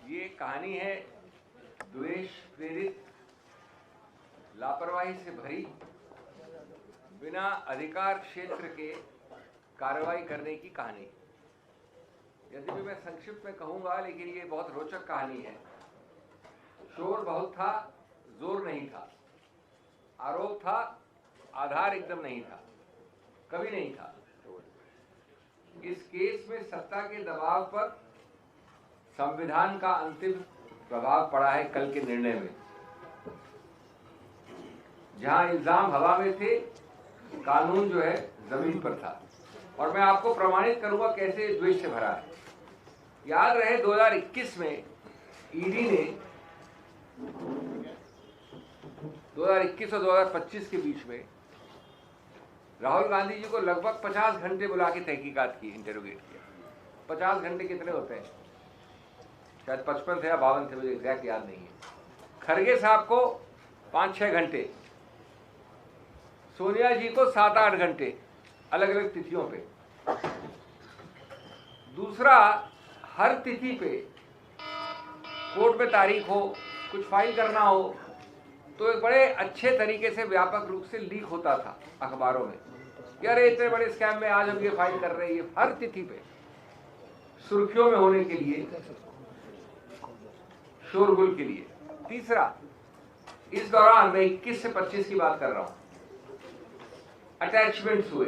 ये कहानी है द्वेष प्रेरित, लापरवाही से भरी, बिना अधिकार क्षेत्र के कार्रवाई करने की कहानी। यद्यपि मैं संक्षिप्त में कहूंगा, लेकिन ये बहुत रोचक कहानी है। शोर बहुत था, जोर नहीं था, आरोप था, आधार एकदम नहीं था, कभी नहीं था। इस केस में सत्ता के दबाव पर संविधान का अंतिम प्रभाव पड़ा है कल के निर्णय में। जहां इल्जाम हवा में थे, कानून जो है जमीन पर था। और मैं आपको प्रमाणित करूंगा कैसे द्वेष से भरा है। याद रहे 2021 में ईडी ने 2021 और 2025 के बीच में राहुल गांधी जी को लगभग 50 घंटे बुला के तहकीकात की, इंटरोगेट किया। 50 घंटे कितने होते हैं? शायद 55 थे या 52 थे, मुझे एग्जैक्ट याद नहीं है। खरगे साहब को 5-6 घंटे, सोनिया जी को 7-8 घंटे, अलग अलग तिथियों पे। दूसरा, हर तिथि पे कोर्ट में तारीख हो, कुछ फाइल करना हो, तो एक बड़े अच्छे तरीके से व्यापक रूप से लीक होता था अखबारों में कि अरे इतने बड़े स्कैम में आज हम ये फाइल कर रहे हैं। ये हर तिथि पे सुर्खियों में होने के लिए, शोरगुल के लिए। तीसरा, इस दौरान मैं 21 से 25 की बात कर रहा हूं, अटैचमेंट्स हुए,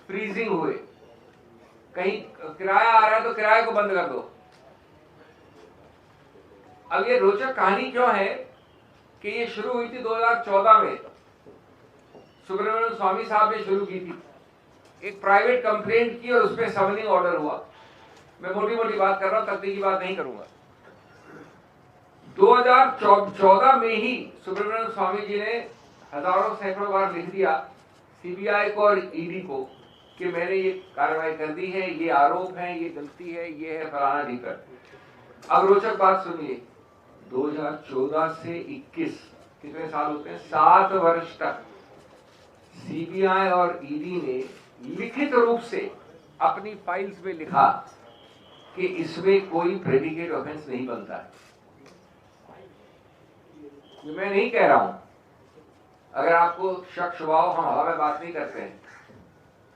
फ्रीजिंग हुए, कहीं किराया आ रहा है तो किराए को बंद कर दो। अब ये रोचक कहानी क्यों है कि ये शुरू हुई थी 2014 में, सुब्रमण्यम स्वामी साहब ने शुरू की थी। एक प्राइवेट कंप्लेंट की और उसमें समनिंग ऑर्डर हुआ। मैं मोटी मोटी बात कर रहा हूं, तकनीकी बात नहीं करूंगा। 2014 में ही सुब्रमण्यम स्वामी जी ने हजारों सैकड़ों बार लिख दिया सीबीआई को और ईडी को कि मैंने ये कार्रवाई कर दी है, ये आरोप है, ये गलती है, ये है फलाना ढीकर। अब रोचक बात सुनिए, 2014 से 21 कितने साल होते हैं? 7 वर्ष तक सीबीआई और ईडी ने लिखित रूप से अपनी फाइल्स में लिखा कि इसमें कोई प्रेडिकेट ऑफेंस नहीं बनता है। ये मैं नहीं कह रहा हूं। अगर आपको शक शुभाव, हम हवा में बात नहीं करते हैं,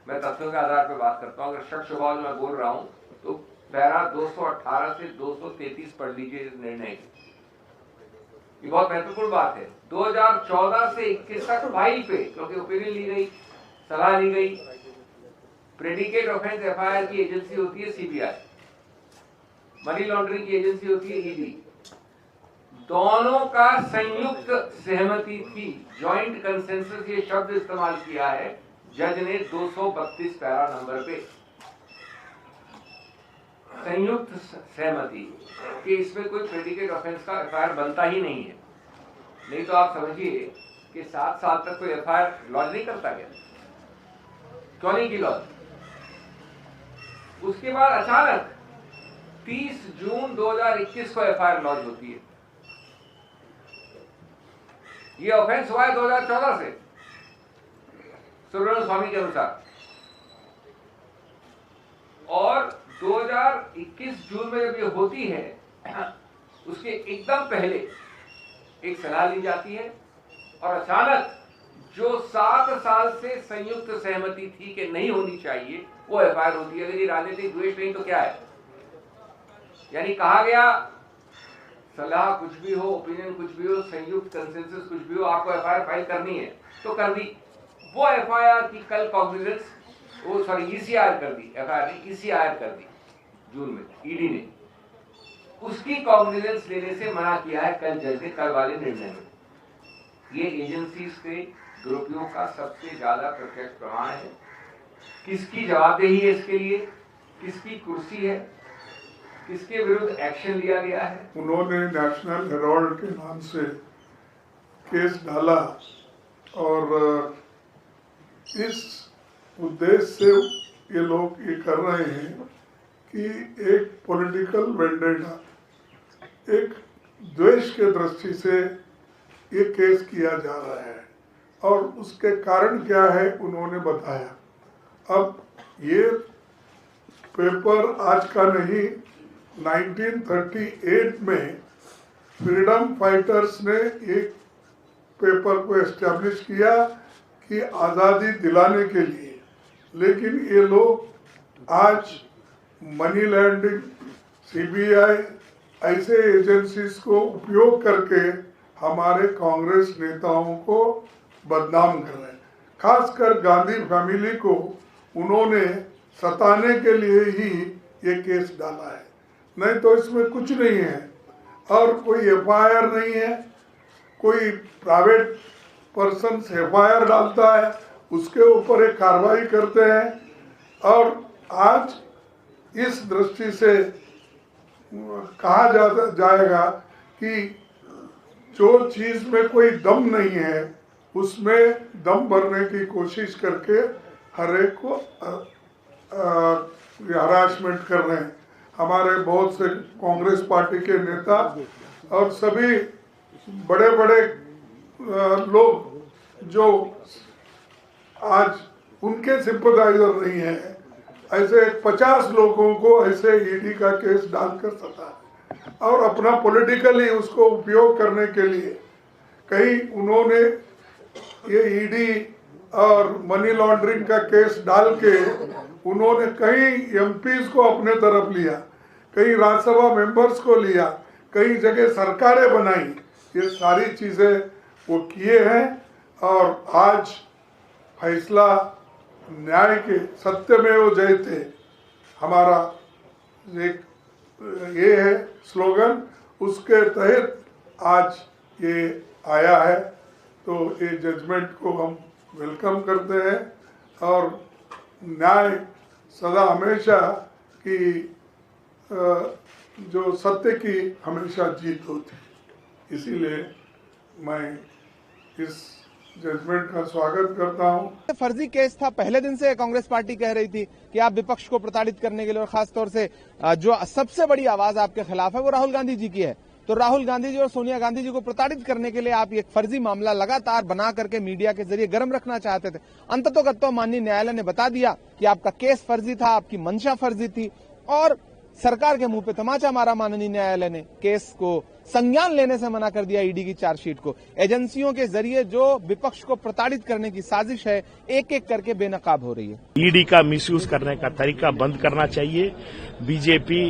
मैं तथ्यों के आधार पर बात करता हूं। अगर शक शुभाव जो मैं बोल रहा हूं तो पैरा 218 से 233 पढ़ लीजिए निर्णय। ये बहुत महत्वपूर्ण बात है। 2014 से 21 तक फाइल पे, क्योंकि ओपिनियन ली गई, सलाह ली गई। प्रेडिकेट ऑफेंस एफआईआर की एजेंसी होती है सीबीआई, मनी लॉन्ड्रिंग की एजेंसी होती है ईडी। दोनों का संयुक्त सहमति थी, जॉइंट कंसेंसस, ये शब्द इस्तेमाल किया है जज ने 232 पैरा नंबर पे। संयुक्त सहमति कि इसमें कोई प्रेडिकेट ऑफेंस का एफआईआर बनता ही नहीं है। नहीं तो आप समझिए कि 7 साल तक कोई एफआईआर लॉन्च नहीं करता गया। क्यों नहीं की लॉन्च? उसके बाद अचानक 30 जून 2021 को एफआईआर लॉन्च होती है। ये ऑफेंस हुआ है 2014 से सुब्रमण्यम स्वामी के अनुसार, और 2021 जून में जब ये होती है, उसके एकदम पहले एक सलाह ली जाती है और अचानक जो 7 साल से संयुक्त सहमति थी कि नहीं होनी चाहिए, वो एफआईआर होती है। अगर ये राजनीतिक द्वेष नहीं तो क्या है? यानी कहा गया सलाह कुछ भी हो, ओपिनियन कुछ भी हो, संयुक्त कंसेंसस कुछ भी हो, आपको एफआईआर फाइल करनी है तो कर दी। वो एफआईआर की कल कॉग्निजेंस, वो सॉरी ईसीआर कर दी, एफआईआर नहीं ईसीआर कर दी जून में ईडी ने। उसकी कॉग्निजेंस लेने से मना किया है कल जज ने, कल वाले निर्णय में। ये एजेंसी से दुरुपयोग का सबसे ज्यादा प्रत्यक्ष प्रमाण है। किसकी जवाबदेही है इसके लिए? किसकी कुर्सी है? किसके विरुद्ध एक्शन लिया गया है? उन्होंने नेशनल हेराल्ड के नाम से केस डाला और इस उद्देश्य से ये लोग ये कर रहे हैं कि एक पॉलिटिकल वेंडेटा, एक द्वेष के दृष्टि से ये केस किया जा रहा है। और उसके कारण क्या है उन्होंने बताया। अब ये पेपर आज का नहीं, 1938 में फ्रीडम फाइटर्स ने एक पेपर को एस्टैब्लिश किया कि आज़ादी दिलाने के लिए, लेकिन ये लोग आज मनी लैंडिंग, सीबीआई ऐसे एजेंसीज को उपयोग करके हमारे कांग्रेस नेताओं को बदनाम कर रहे हैं। खासकर गांधी फैमिली को उन्होंने सताने के लिए ही ये केस डाला है, नहीं तो इसमें कुछ नहीं है और कोई एफआईआर नहीं है। कोई प्राइवेट पर्सन एफआईआर डालता है, उसके ऊपर एक कार्रवाई करते हैं और आज इस दृष्टि से कहा जाएगा कि जो चीज में कोई दम नहीं है उसमें दम भरने की कोशिश करके हर एक को हरासमेंट कर रहे हैं। हमारे बहुत से कांग्रेस पार्टी के नेता और सभी बड़े बड़े लोग जो आज उनके सिंपथाइजर नहीं है, ऐसे 50 लोगों को ऐसे ईडी का केस डालकर सता और अपना पॉलिटिकली उसको उपयोग करने के लिए कहीं उन्होंने ये ईडी और मनी लॉन्ड्रिंग का केस डाल के उन्होंने कई एमपीज को अपने तरफ लिया, कई राज्यसभा मेंबर्स को लिया, कई जगह सरकारें बनाई। ये सारी चीजें वो किए हैं और आज फैसला न्याय के सत्यमेव जयते हमारा एक ये है स्लोगन, उसके तहत आज ये आया है। तो ये जजमेंट को हम वेलकम करते हैं और न्याय सदा हमेशा की जो सत्य की हमेशा जीत होती है, इसीलिए मैं इस जजमेंट का स्वागत करता हूं। फर्जी केस था, पहले दिन से कांग्रेस पार्टी कह रही थी कि आप विपक्ष को प्रताड़ित करने के लिए और खासतौर से जो सबसे बड़ी आवाज आपके खिलाफ है वो राहुल गांधी जी की है। तो राहुल गांधी जी और सोनिया गांधी जी को प्रताड़ित करने के लिए आप एक फर्जी मामला लगातार बना करके मीडिया के जरिए गर्म रखना चाहते थे। अंततोगत्वा माननीय न्यायालय ने बता दिया कि आपका केस फर्जी था, आपकी मंशा फर्जी थी और सरकार के मुंह पे तमाचा मारा माननीय न्यायालय ने केस को संज्ञान लेने से मना कर दिया। ईडी की चार्जशीट को एजेंसियों के जरिए जो विपक्ष को प्रताड़ित करने की साजिश है एक एक करके बेनकाब हो रही है। ईडी का मिसयूज करने का तरीका बंद करना चाहिए। बीजेपी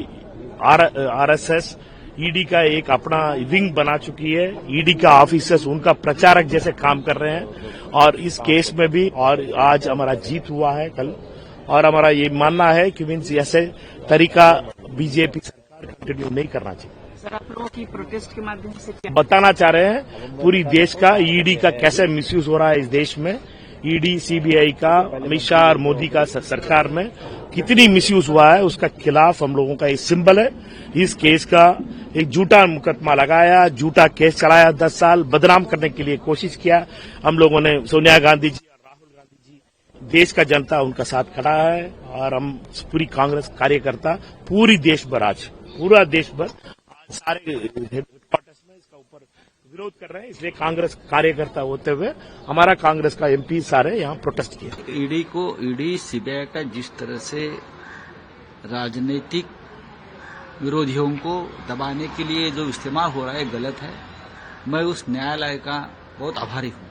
आरएसएस ईडी का एक अपना विंग बना चुकी है। ईडी का ऑफिसर्स उनका प्रचारक जैसे काम कर रहे हैं और इस केस में भी और आज हमारा जीत हुआ है कल, और हमारा ये मानना है कि मीन्स ऐसे तरीका बीजेपी सरकार कंटिन्यू नहीं करना चाहिए। सर, आप लोगों की प्रोटेस्ट के माध्यम से क्या बताना चाह रहे हैं पूरी देश का ईडी का कैसे मिसयूज हो रहा है इस देश में। ईडी सीबीआई का अमित शाह और मोदी का सरकार में कितनी मिसयूज हुआ है उसका खिलाफ हम लोगों का एक सिंबल है। इस केस का एक झूठा मुकदमा लगाया, झूठा केस चलाया, 10 साल बदनाम करने के लिए कोशिश किया। हम लोगों ने सोनिया गांधी जी और राहुल गांधी जी, देश का जनता उनका साथ खड़ा है और हम पूरी कांग्रेस कार्यकर्ता पूरी देश भर आज पूरा देश भर आज सारे हेडक्वार्टर्स में इसका ऊपर विरोध कर रहे हैं। इसलिए कांग्रेस कार्यकर्ता होते हुए हमारा कांग्रेस का एमपी सारे यहाँ प्रोटेस्ट किया। ईडी सीबीआई का जिस तरह से राजनीतिक विरोधियों को दबाने के लिए जो इस्तेमाल हो रहा है गलत है। मैं उस न्यायालय का बहुत आभारी हूँ।